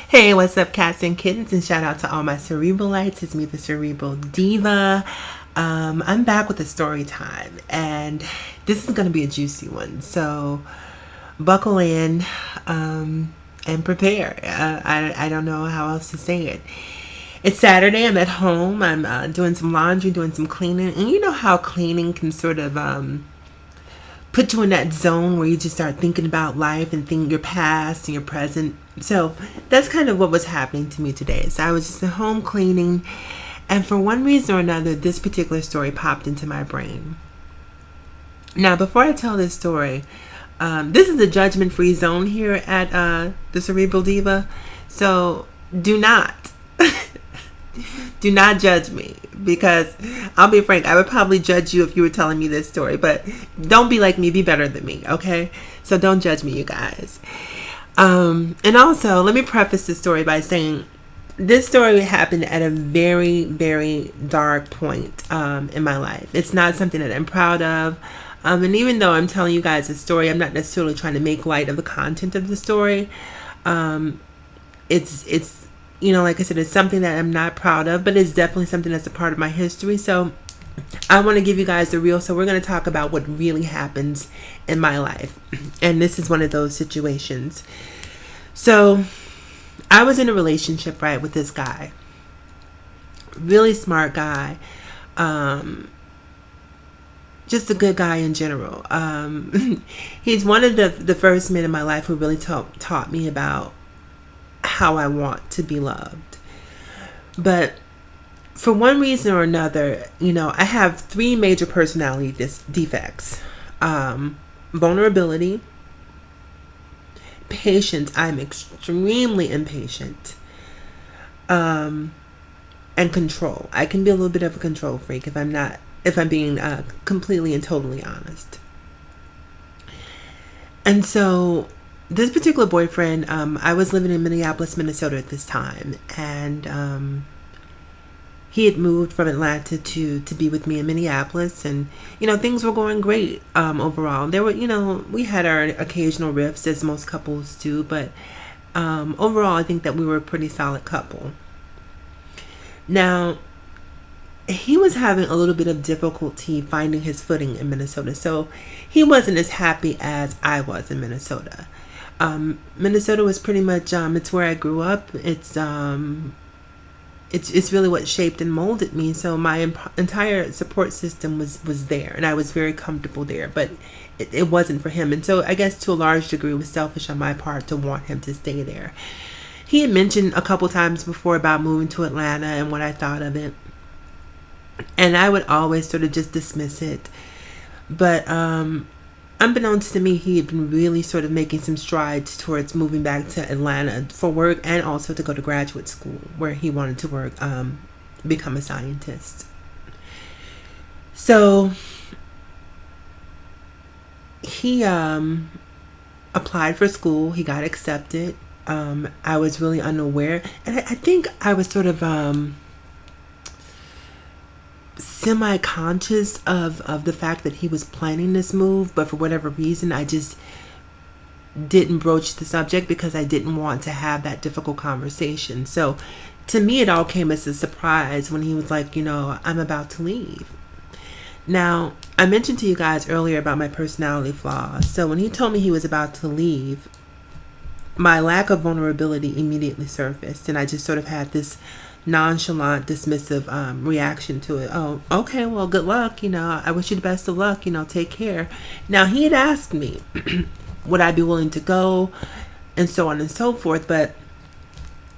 Hey, what's up, cats and kittens? And shout out to all my cerebralites. It's me, the Cerebral Diva. I'm back with a story time, and this is going to be a juicy one. So, buckle in and prepare. I don't know how else to say it. It's Saturday. I'm at home. I'm doing some laundry, doing some cleaning, and you know how cleaning can sort of put you in that zone where you just start thinking about life and think your past and your present. So that's kind of what was happening to me today. So I was just at home cleaning, and for one reason or another, this particular story popped into my brain. Now, before I tell this story, this is a judgment-free zone here at the Cerebral Diva. So do not do not judge me, because I'll be frank, I would probably judge you if you were telling me this story, but don't be like me, be better than me, okay? So don't judge me, you guys. And also, let me preface this story by saying this story happened at a very, very dark point in my life. It's not something that I'm proud of. And even though I'm telling you guys a story, I'm not necessarily trying to make light of the content of the story. It's you know, like I said, it's something that I'm not proud of, but it's definitely something that's a part of my history. So I want to give you guys the real. So we're going to talk about what really happens in my life. And this is one of those situations. So I was in a relationship, right, with this guy. Really smart guy. Just a good guy in general. He's one of the first men in my life who really taught me about how I want to be loved. But for one reason or another, you know, I have three major personality defects. Vulnerability, patience. I'm extremely impatient. And control. I can be a little bit of a control freak if I'm being completely and totally honest. And so this particular boyfriend, I was living in Minneapolis, Minnesota at this time, and he had moved from Atlanta to be with me in Minneapolis, and you know, things were going great overall. There were, you know, we had our occasional rifts, as most couples do, but overall I think that we were a pretty solid couple. Now, he was having a little bit of difficulty finding his footing in Minnesota, so he wasn't as happy as I was in Minnesota. Minnesota was pretty much it's where I grew up. It's really what shaped and molded me. So my entire support system was there, and I was very comfortable there. But it wasn't for him, and so I guess to a large degree it was selfish on my part to want him to stay there. He had mentioned a couple times before about moving to Atlanta and what I thought of it, and I would always sort of just dismiss it. But unbeknownst to me, he had been really sort of making some strides towards moving back to Atlanta for work, and also to go to graduate school where he wanted to work, become a scientist. So he applied for school. He got accepted. I was really unaware, and I think I was sort of semi-conscious of the fact that he was planning this move, but for whatever reason I just didn't broach the subject because I didn't want to have that difficult conversation. So to me it all came as a surprise when he was like, you know, I'm about to leave. Now, I mentioned to you guys earlier about my personality flaws. So when he told me he was about to leave, my lack of vulnerability immediately surfaced, and I just sort of had this nonchalant, dismissive reaction to it. Oh, okay, well, good luck. You know, I wish you the best of luck. You know, take care. Now, he had asked me, would I be willing to go, and so on and so forth. But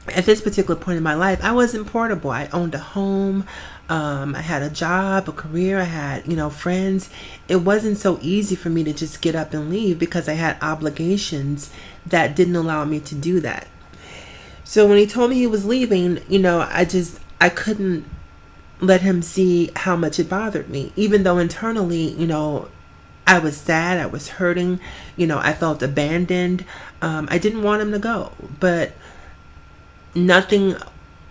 at this particular point in my life, I wasn't portable. I owned a home. I had a job, a career. I had, you know, friends. It wasn't so easy for me to just get up and leave because I had obligations that didn't allow me to do that. So when he told me he was leaving, you know, I couldn't let him see how much it bothered me, even though internally, you know, I was sad, I was hurting, you know, I felt abandoned. I didn't want him to go, but nothing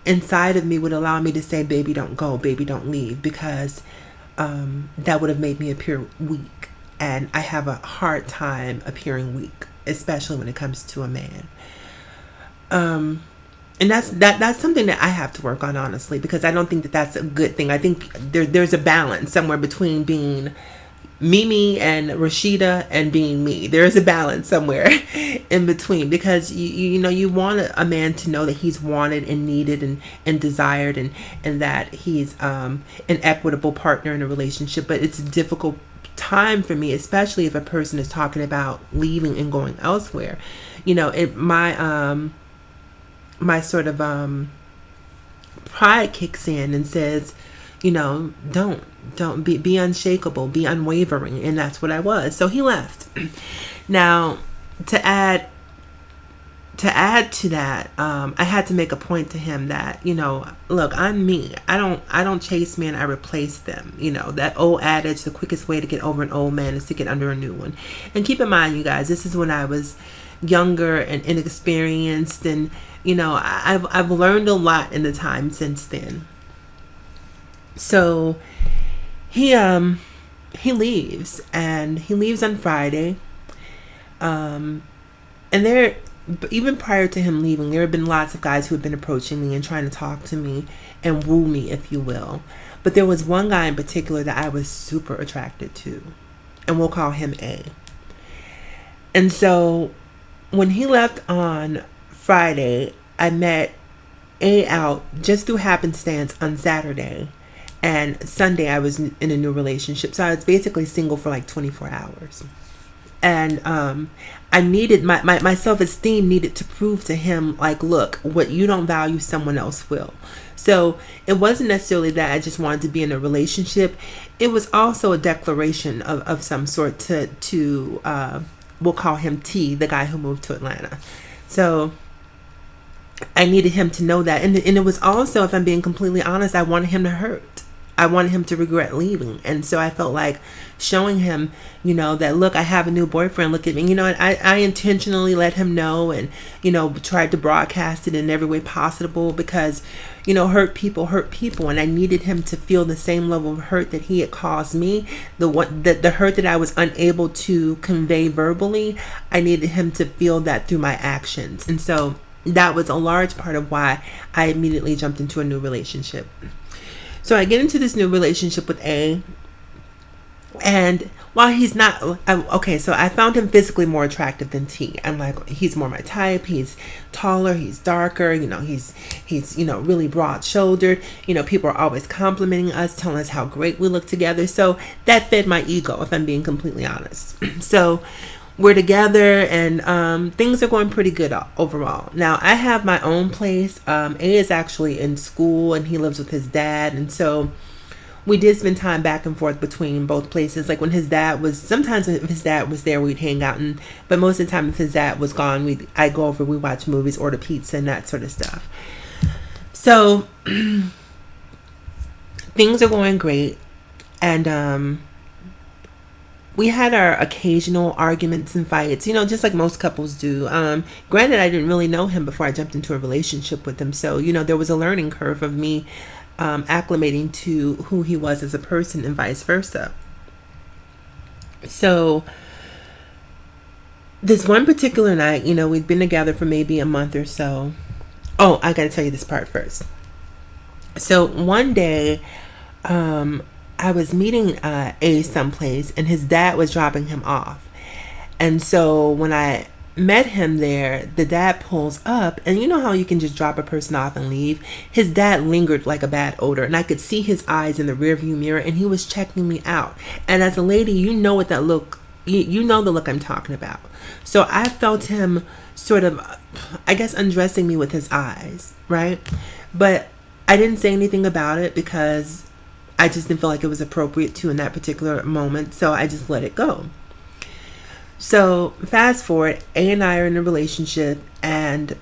inside of me would allow me to say, baby, don't go, baby, don't leave, because that would have made me appear weak. And I have a hard time appearing weak, especially when it comes to a man. And that's something that I have to work on, honestly, because I don't think that that's a good thing. I think there's a balance somewhere between being Mimi and Rashida and being me. There is a balance somewhere in between, because you want a man to know that he's wanted and needed and desired, and that he's an equitable partner in a relationship. But it's a difficult time for me, especially if a person is talking about leaving and going elsewhere. My sort of pride kicks in and says, don't be unshakable, be unwavering. And that's what I was. So he left. Now, to add to that, I had to make a point to him that, look, I'm me. I don't chase men, I replace them. That old adage, the quickest way to get over an old man is to get under a new one. And keep in mind, you guys, this is when I was younger and inexperienced, and I've learned a lot in the time since then. So he leaves, and he leaves on Friday. And even prior to him leaving, there have been lots of guys who have been approaching me and trying to talk to me and woo me, if you will. But there was one guy in particular that I was super attracted to, and we'll call him A. And so when he left on Friday, I met A out just through happenstance on Saturday. And Sunday I was in a new relationship. So I was basically single for like 24 hours. And I needed, my self-esteem needed to prove to him, like, look, what you don't value, someone else will. So it wasn't necessarily that I just wanted to be in a relationship. It was also a declaration of some sort to we'll call him T, the guy who moved to Atlanta. So I needed him to know that. And it was also, if I'm being completely honest, I wanted him to hurt. I wanted him to regret leaving. And so I felt like showing him, that, look, I have a new boyfriend, look at me. And I intentionally let him know, and, tried to broadcast it in every way possible, because, hurt people. And I needed him to feel the same level of hurt that he had caused me. The hurt that I was unable to convey verbally, I needed him to feel that through my actions. And so that was a large part of why I immediately jumped into a new relationship. So I get into this new relationship with A, and while he's not, so I found him physically more attractive than T. I'm like, he's more my type. He's taller, he's darker, he's really broad-shouldered. People are always complimenting us, telling us how great we look together. So that fed my ego, if I'm being completely honest. So we're together, and things are going pretty good overall. Now, I have my own place. A is actually in school, and he lives with his dad. And so we did spend time back and forth between both places. Like sometimes if his dad was there, we'd hang out. But most of the time, if his dad was gone, I'd go over, we'd watch movies, order pizza, and that sort of stuff. So things are going great. And we had our occasional arguments and fights, just like most couples do. Granted, I didn't really know him before I jumped into a relationship with him. So, there was a learning curve of me acclimating to who he was as a person, and vice versa. So this one particular night, we'd been together for maybe a month or so. Oh, I got to tell you this part first. So one day, I was meeting A someplace, and his dad was dropping him off. And so when I met him there, the dad pulls up, and you know how you can just drop a person off and leave? His dad lingered like a bad odor, and I could see his eyes in the rearview mirror, and he was checking me out. And as a lady, you know what that look, you know the look I'm talking about. So I felt him sort of, I guess, undressing me with his eyes, right? But I didn't say anything about it because I just didn't feel like it was appropriate to in that particular moment. So I just let it go. So fast forward, A and I are in a relationship, and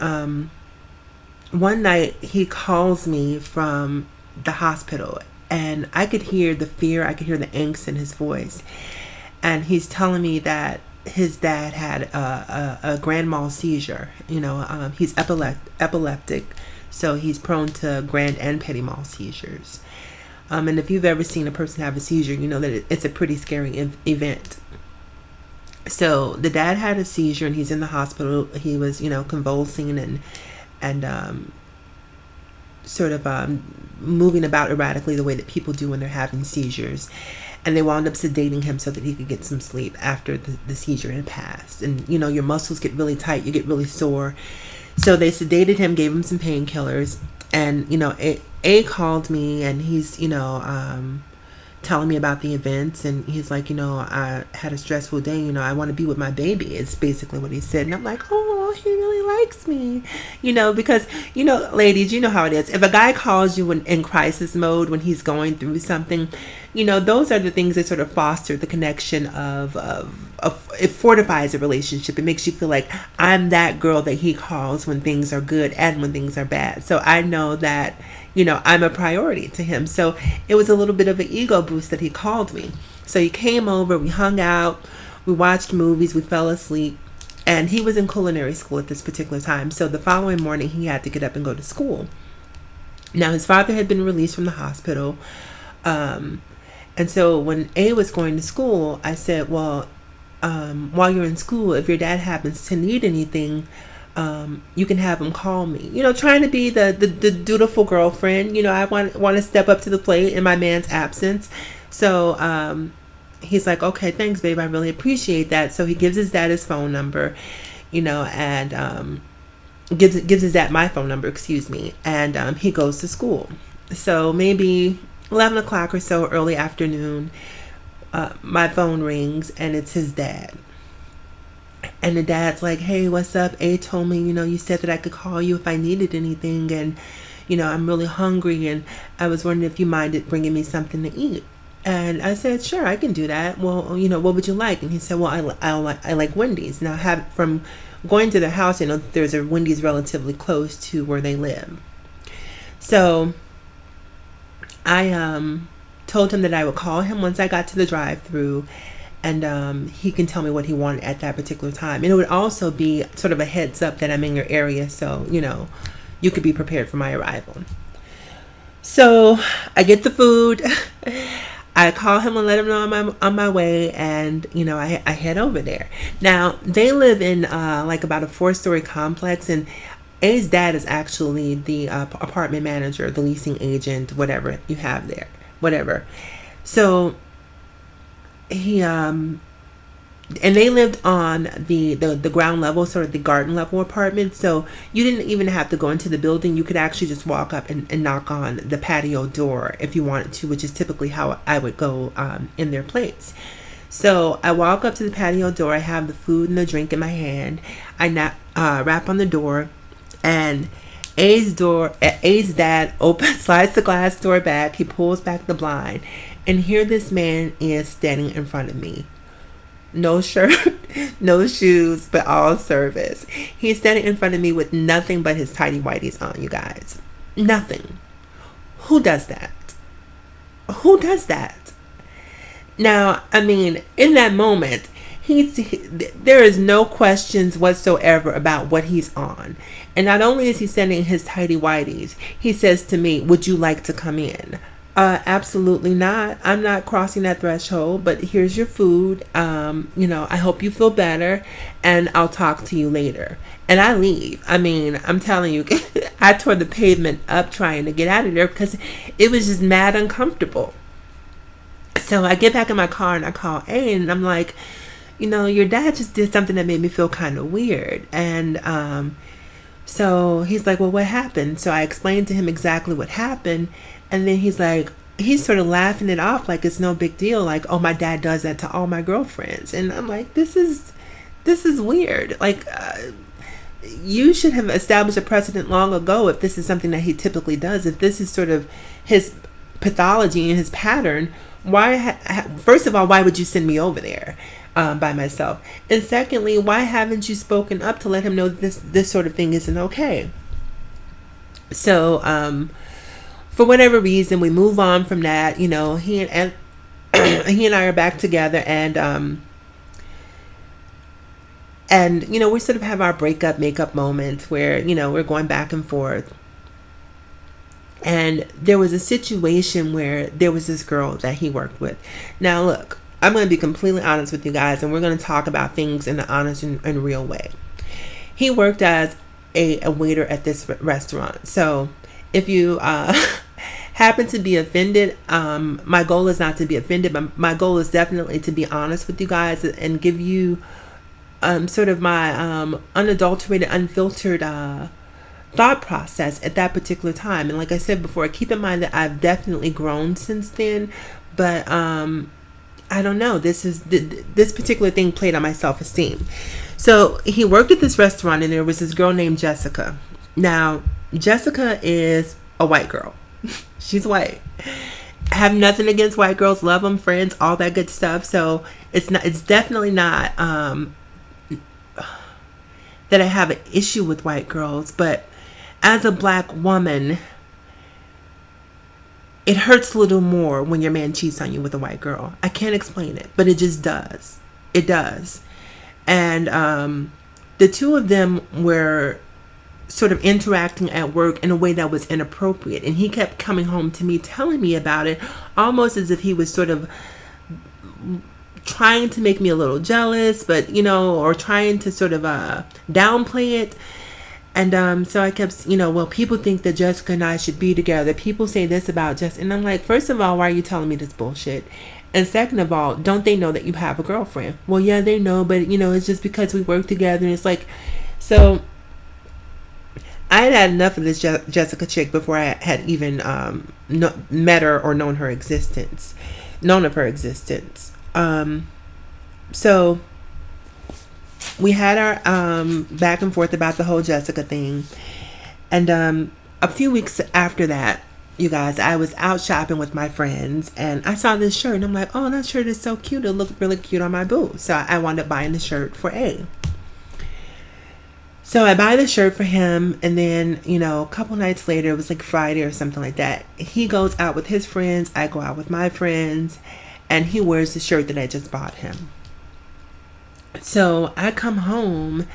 one night he calls me from the hospital, and I could hear the fear, I could hear the angst in his voice. And he's telling me that his dad had a grand mal seizure. He's epileptic, so he's prone to grand and petit mal seizures. And if you've ever seen a person have a seizure, you know that it's a pretty scary event. So the dad had a seizure, and he's in the hospital. He was, convulsing and sort of moving about erratically the way that people do when they're having seizures. And they wound up sedating him so that he could get some sleep after the seizure had passed. And, you know, your muscles get really tight, you get really sore. So they sedated him, gave him some painkillers. And, you know, A called me, and he's, you know, telling me about the events. And he's like, you know, I had a stressful day. You know, I want to be with my baby, is basically what he said. And I'm like, oh, he really likes me. You know, because, you know, ladies, you know how it is. If a guy calls you in crisis mode when he's going through something, you know, those are the things that sort of foster the connection of it fortifies a relationship. It makes you feel like I'm that girl that he calls when things are good and when things are bad. So I know that, you know, I'm a priority to him. So it was a little bit of an ego boost that he called me. So he came over, we hung out, we watched movies, we fell asleep. And he was in culinary school at this particular time. So the following morning, he had to get up and go to school. Now, his father had been released from the hospital. And so when A was going to school, I said, well, while you're in school, if your dad happens to need anything, you can have him call me. You know, trying to be the dutiful girlfriend. You know, I want to step up to the plate in my man's absence. So he's like, okay, thanks, babe. I really appreciate that. So he gives his dad his phone number, you know, and gives his dad my phone number, excuse me. And he goes to school. So maybe 11 o'clock or so, early afternoon, my phone rings, and it's his dad. And the dad's like, hey, what's up? A told me, you know, you said that I could call you if I needed anything, and, you know, I'm really hungry, and I was wondering if you minded bringing me something to eat. And I said, sure, I can do that. Well, you know, what would you like? And he said, well, I like Wendy's. Now, from going to their house, you know, there's a Wendy's relatively close to where they live. So I told him that I would call him once I got to the drive-thru, and he can tell me what he wanted at that particular time. And it would also be sort of a heads up that I'm in your area, so, you know, you could be prepared for my arrival. So I get the food. I call him and let him know I'm on my way, and, you know, I head over there. Now, they live in like about a 4-story complex, and A's dad is actually the apartment manager, the leasing agent, whatever you have there, whatever. So he and they lived on the ground level, sort of the garden level apartment. So you didn't even have to go into the building. You could actually just walk up and knock on the patio door if you wanted to, which is typically how I would go in their place. So I walk up to the patio door. I have the food and the drink in my hand. I rap on the door. And A's dad slides the glass door back. He pulls back the blind. And here this man is standing in front of me. No shirt, no shoes, but all service. He's standing in front of me with nothing but his tidy whities on, you guys. Nothing. Who does that? Who does that? Now, I mean, in that moment, there is no questions whatsoever about what he's on. And not only is he sending his tidy whities, he says to me, would you like to come in? Absolutely not. I'm not crossing that threshold, but here's your food. You know, I hope you feel better, and I'll talk to you later. And I leave. I mean, I'm telling you, I tore the pavement up trying to get out of there because it was just mad uncomfortable. So I get back in my car and I call A, and I'm like, you know, your dad just did something that made me feel kind of weird. And so he's like, well, what happened? So I explained to him exactly what happened. And then he's sort of laughing it off like it's no big deal. Like, oh, my dad does that to all my girlfriends. And I'm like, this is weird. Like, you should have established a precedent long ago if this is something that he typically does. If this is sort of his pathology and his pattern, first of all, why would you send me over there by myself? And secondly, why haven't you spoken up to let him know that this sort of thing isn't okay? So for whatever reason, we move on from that. You know, he and I are back together, and you know, we sort of have our makeup moment where, you know, we're going back and forth. And there was a situation where there was this girl that he worked with. Now, look, I'm going to be completely honest with you guys, and we're going to talk about things in an honest and real way. He worked as a waiter at this restaurant. So if you happen to be offended, my goal is not to be offended, but my goal is definitely to be honest with you guys and give you sort of my unadulterated, unfiltered thought process at that particular time. And like I said before, keep in mind that I've definitely grown since then, but I don't know, this particular thing played on my self-esteem. So he worked at this restaurant, and there was this girl named Jessica. Now Jessica is a white girl. She's white. I have nothing against white girls, love them, friends, all that good stuff. So it's definitely not that I have an issue with white girls, but as a black woman, it hurts a little more when your man cheats on you with a white girl. I can't explain it, but it just does. It does. And the two of them were sort of interacting at work in a way that was inappropriate. And he kept coming home to me, telling me about it, almost as if he was sort of trying to make me a little jealous, but, or trying to sort of downplay it. And so I kept, well, people think that Jessica and I should be together. People say this about Jessica. And I'm like, first of all, why are you telling me this bullshit? And second of all, don't they know that you have a girlfriend? Well, yeah, they know, but, it's just because we work together. And it's like, so I had enough of this Jessica chick before I had even met her or known of her existence. So we had our back and forth about the whole Jessica thing. And a few weeks after that, you guys, I was out shopping with my friends, and I saw this shirt, and I'm like, oh, that shirt is so cute. It looked really cute on my boob. So I wound up buying the shirt for A. So I buy the shirt for him, and then, a couple nights later, it was like Friday or something like that, he goes out with his friends, I go out with my friends, and he wears the shirt that I just bought him. So I come home,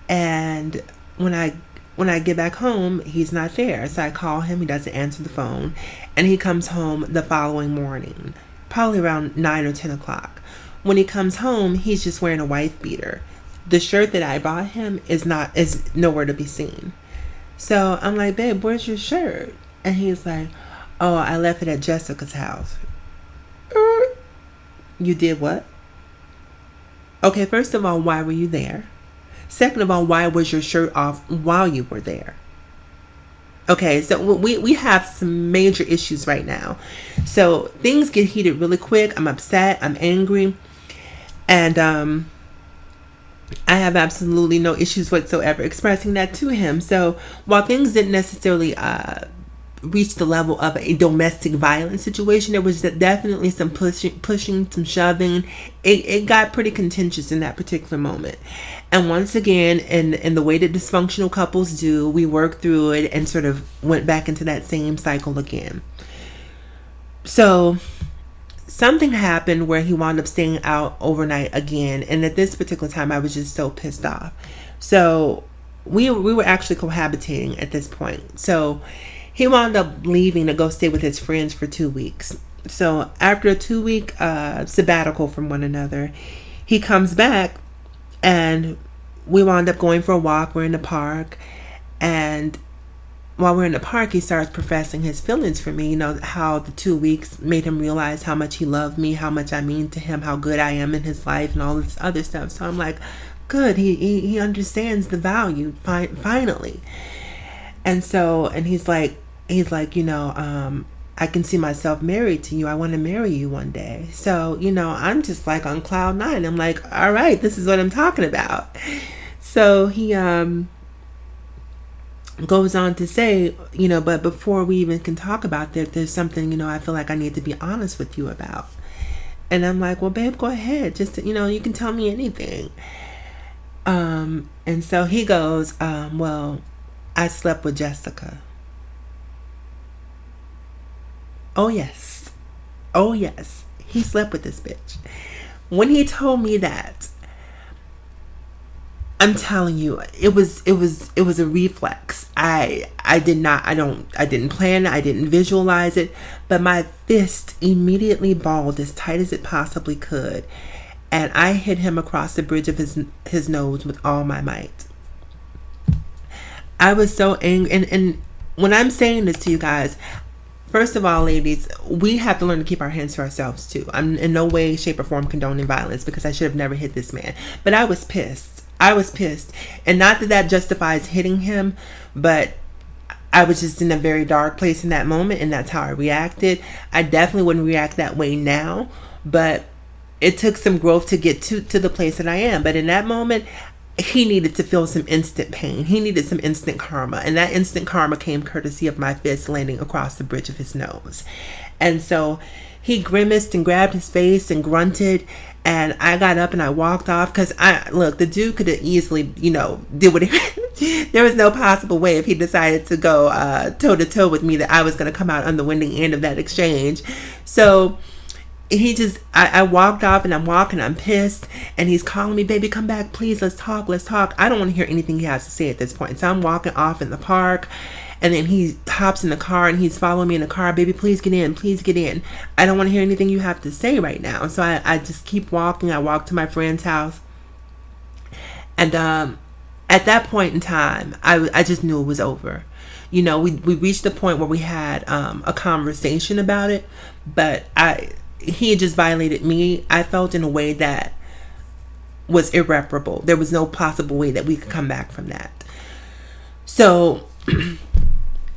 and when I get back home, he's not there. So I call him, he doesn't answer the phone, and he comes home the following morning, probably around 9 or 10 o'clock. When he comes home, he's just wearing a wife beater. The shirt that I bought him is nowhere to be seen. So I'm like, babe, where's your shirt? And he's like, oh, I left it at Jessica's house. You did what? Okay, first of all, why were you there? Second of all, why was your shirt off while you were there? Okay, so we have some major issues right now. So things get heated really quick. I'm upset. I'm angry. And I have absolutely no issues whatsoever expressing that to him. So while things didn't necessarily reach the level of a domestic violence situation, there was definitely some pushing, some shoving. It got pretty contentious in that particular moment. And once again, in the way that dysfunctional couples do, we worked through it and sort of went back into that same cycle again. So something happened where he wound up staying out overnight again. And at this particular time, I was just so pissed off. So we were actually cohabitating at this point. So he wound up leaving to go stay with his friends for 2 weeks. So after a 2-week sabbatical from one another, he comes back, and we wound up going for a walk. We're in the park, and while we're in the park, he starts professing his feelings for me. How the 2 weeks made him realize how much he loved me, how much I mean to him, how good I am in his life, and all this other stuff. So I'm like, good, he understands the value finally. And so, and he's like, I can see myself married to you. I want to marry you one day. So, I'm just like on cloud 9. I'm like, all right, this is what I'm talking about. So he goes on to say, but before we even can talk about that, there's something, I feel like I need to be honest with you about. And I'm like, well, babe, go ahead. Just, you can tell me anything. And so he goes, well, I slept with Jessica. Oh, yes. He slept with this bitch. When he told me that, I'm telling you, it was a reflex. I didn't plan it, I didn't visualize it, but my fist immediately balled as tight as it possibly could, and I hit him across the bridge of his nose with all my might. I was so angry, and when I'm saying this to you guys, first of all, ladies, we have to learn to keep our hands to ourselves too. I'm in no way, shape, or form condoning violence, because I should have never hit this man. But I was pissed. I was pissed. And not that that justifies hitting him, but I was just in a very dark place in that moment, and that's how I reacted. I definitely wouldn't react that way now, but it took some growth to get to the place that I am. But in that moment, he needed to feel some instant pain. He needed some instant karma. And that instant karma came courtesy of my fist landing across the bridge of his nose. And so he grimaced and grabbed his face and grunted. And I got up and I walked off, because the dude could have easily, did what there was no possible way, if he decided to go toe to toe with me, that I was going to come out on the winning end of that exchange. So I walked off, and I'm pissed, and he's calling me, baby, come back, please, let's talk. I don't want to hear anything he has to say at this point. So I'm walking off in the park, and then he hops in the car, and he's following me in the car, baby, please get in. I don't want to hear anything you have to say right now. So I just keep walking. I walk to my friend's house, and at that point in time, I just knew it was over. We reached the point where we had a conversation about it, but he had just violated me, I felt, in a way that was irreparable. There was no possible way that we could come back from that. So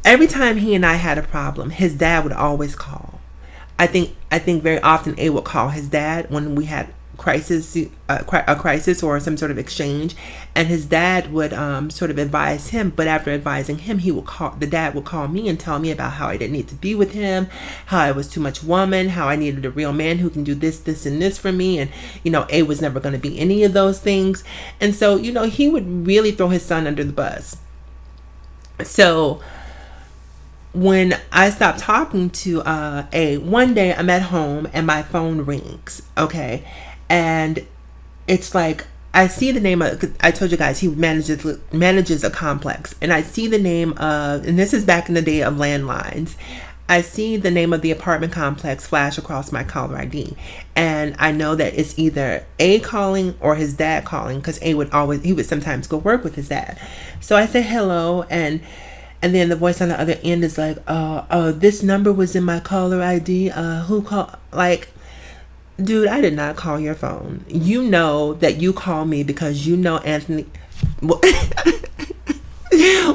every time he and I had a problem, his dad would always call. I think very often A would call his dad when we had a crisis or some sort of exchange, and his dad would sort of advise him. But after advising him, the dad would call me and tell me about how I didn't need to be with him, how I was too much woman, how I needed a real man who can do this, and this for me, and A was never going to be any of those things. And so he would really throw his son under the bus. So when I stopped talking to A, one day I'm at home and my phone rings, okay? And it's like, I see the name of, I told you guys, he manages a complex. And I see the name of, and this is back in the day of landlines, I see the name of the apartment complex flash across my caller ID. And I know that it's either A calling or his dad calling, because he would sometimes go work with his dad. So I say hello, and then the voice on the other end is like, this number was in my caller ID. Who called? Like, dude, I did not call your phone. You know that you call me because Anthony. Well,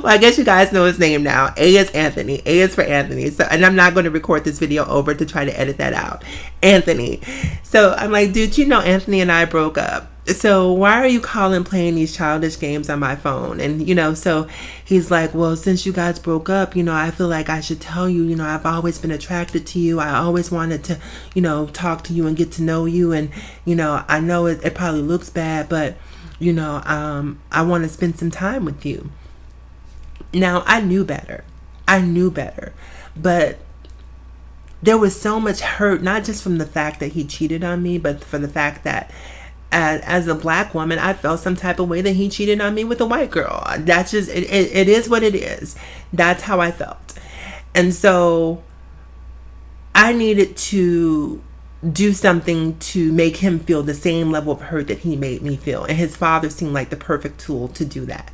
I guess you guys know his name now. A is Anthony. A is for Anthony. So, and I'm not going to record this video over to try to edit that out. Anthony. So I'm like, dude, Anthony and I broke up. So why are you calling, playing these childish games on my phone? And, so he's like, well, since you guys broke up, I feel like I should tell you, I've always been attracted to you. I always wanted to, talk to you and get to know you. And, I know it probably looks bad, but, I want to spend some time with you. Now, I knew better, but there was so much hurt, not just from the fact that he cheated on me, but for the fact that as a black woman, I felt some type of way that he cheated on me with a white girl. That's just, it is what it is. That's how I felt. And so I needed to do something to make him feel the same level of hurt that he made me feel. And his father seemed like the perfect tool to do that.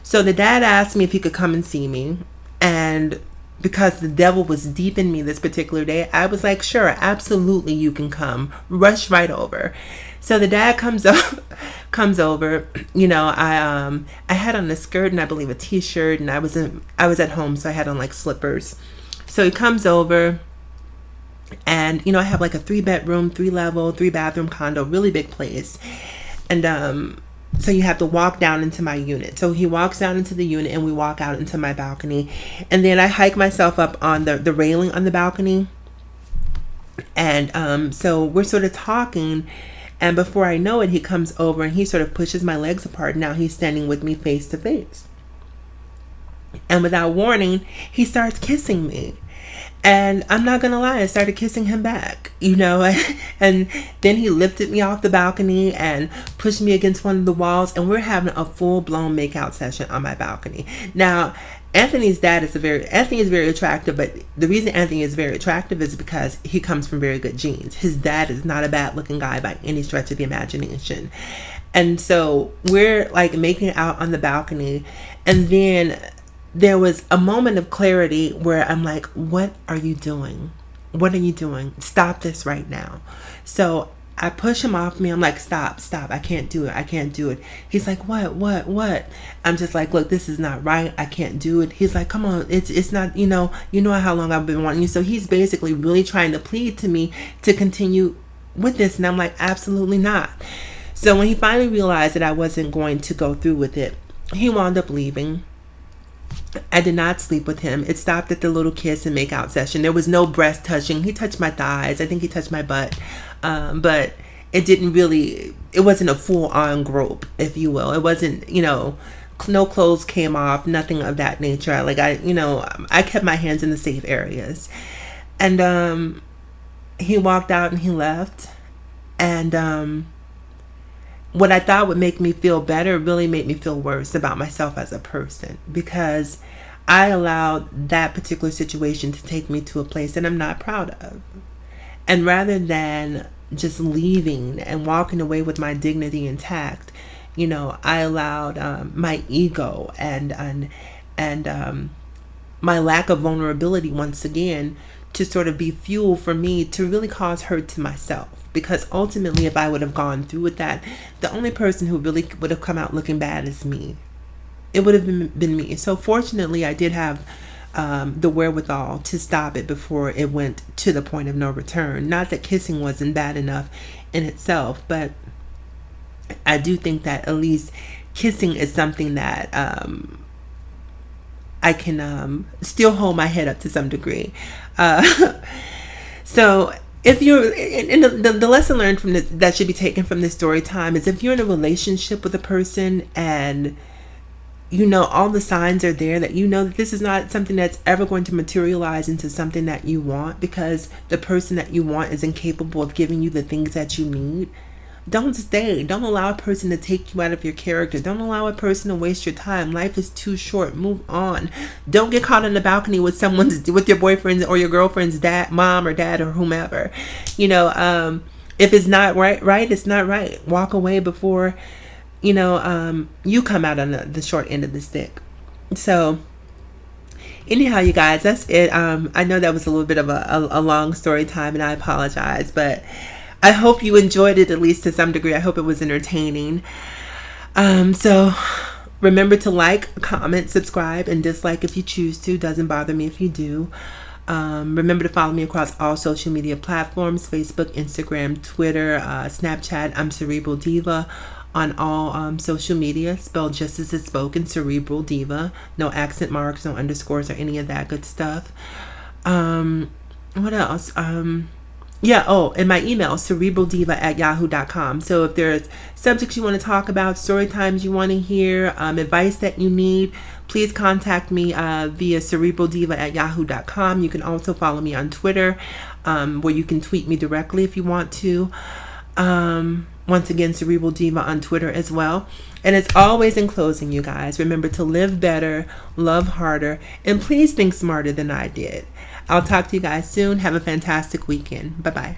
So the dad asked me if he could come and see me. And because the devil was deep in me this particular day, I was like, sure, absolutely, you can come. Rush right over. So the dad comes over. I had on a skirt and I believe a t-shirt, and I was at home, so I had on like slippers. So he comes over, and I have like a 3-bedroom, 3-level, 3-bathroom condo, really big place. And so you have to walk down into my unit. So he walks down into the unit, and we walk out into my balcony. And then I hike myself up on the railing on the balcony. And so we're sort of talking. And before I know it, he comes over and he sort of pushes my legs apart. Now he's standing with me face to face. And without warning, he starts kissing me. And I'm not going to lie, I started kissing him back, and then he lifted me off the balcony and pushed me against one of the walls, and we're having a full-blown makeout session on my balcony. Now, Anthony is very attractive, but the reason Anthony is very attractive is because he comes from very good genes. His dad is not a bad-looking guy by any stretch of the imagination. And so we're like making out on the balcony, and then there was a moment of clarity where I'm like, what are you doing? What are you doing? Stop this right now. So I push him off me. I'm like, stop. I can't do it. I can't do it. He's like, what? I'm just like, look, this is not right. I can't do it. He's like, come on. It's not, you know how long I've been wanting you. So he's basically really trying to plead to me to continue with this. And I'm like, absolutely not. So when he finally realized that I wasn't going to go through with it, he wound up leaving. I did not sleep with him. It stopped at the little kiss and makeout session. There was no breast touching. He touched my thighs. I think he touched my butt. But it didn't really, it wasn't a full-on grope, if you will. It wasn't, no clothes came off, nothing of that nature. I kept my hands in the safe areas. And he walked out and he left. And what I thought would make me feel better really made me feel worse about myself as a person, because I allowed that particular situation to take me to a place that I'm not proud of. And rather than just leaving and walking away with my dignity intact, I allowed my ego and my lack of vulnerability once again to sort of be fuel for me to really cause hurt to myself. Because ultimately, if I would have gone through with that, the only person who really would have come out looking bad is me. It would have been me. So fortunately, I did have the wherewithal to stop it before it went to the point of no return. Not that kissing wasn't bad enough in itself, but I do think that at least kissing is something that I can still hold my head up to some degree. So if you're, and the lesson learned from this, that should be taken from this story time, is if you're in a relationship with a person and all the signs are there, that that this is not something that's ever going to materialize into something that you want, because the person that you want is incapable of giving you the things that you need, don't stay. Don't allow a person to take you out of your character. Don't allow a person to waste your time. Life is too short. Move on. Don't get caught on the balcony with with your boyfriend's or your girlfriend's mom or dad or whomever. If it's not right, it's not right. Walk away before you come out on the short end of the stick. So anyhow, you guys, that's it. I know that was a little bit of a long story time, and I apologize, but I hope you enjoyed it, at least to some degree. I hope it was entertaining. So remember to like, comment, subscribe, and dislike if you choose to. Doesn't bother me if you do. Remember to follow me across all social media platforms: Facebook, Instagram, Twitter, Snapchat. I'm Cerebral Diva on all social media, spelled just as it's spoken, Cerebral Diva. No accent marks, no underscores, or any of that good stuff. What else? And my email, cerebraldiva@yahoo.com. So if there's subjects you want to talk about, story times you want to hear, advice that you need, please contact me via cerebraldiva@yahoo.com. You can also follow me on Twitter, where you can tweet me directly if you want to. Once again, Cerebral Diva on Twitter as well. And as always, in closing, you guys, remember to live better, love harder, and please think smarter than I did. I'll talk to you guys soon. Have a fantastic weekend. Bye-bye.